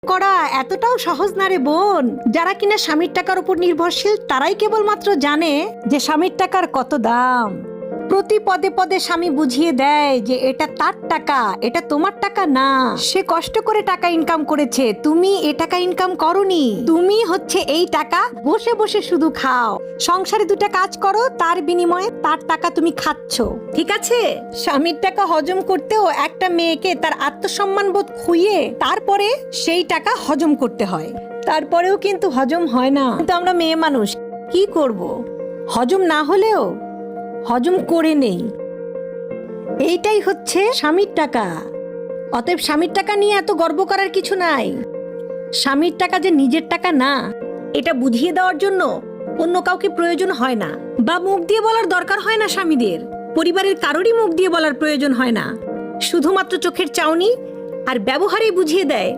করা এতটাও সহজ না রে বোন। যারা কিনা স্বামীর টাকার উপর নির্ভরশীল তারাই কেবলমাত্র জানে যে স্বামীর টাকার কত দাম। প্রতি পদে পদে স্বামী বুঝিয়ে দেয় যে এটা তার টাকা, এটা তোমার টাকা না। সে কষ্ট করে টাকা ইনকাম করেছে, তুমি এ টাকা ইনকাম করনি। তুমি হচ্ছে এই টাকা বসে বসে শুধু খাও। সংসারে দুটা কাজ করো, তার বিনিময়ে তার টাকা তুমি খাচ্ছ। ঠিক আছে? স্বামীর টাকা হজম করতেও একটা মেয়েকে তার আত্মসম্মান বোধ খুইয়ে তারপরে সেই টাকা হজম করতে হয়। তারপরেও কিন্তু হজম হয় না। কিন্তু আমরা মেয়ে মানুষ কি করব? হজম না হলেও হজম করে নেই। এইটাই হচ্ছে স্বামীর টাকা। অতএব স্বামীর টাকা নিয়ে এত গর্ব করার কিছু নাই। স্বামীর টাকা যে নিজের টাকা না, এটা বুঝিয়ে দেওয়ার জন্য অন্য কাউকে প্রয়োজন হয় না, বা মুখ দিয়ে বলার দরকার হয় না। স্বামীদের পরিবারের কারোরই মুখ দিয়ে বলার প্রয়োজন হয় না। শুধুমাত্র চোখের চাউনি আর ব্যবহারেই বুঝিয়ে দেয়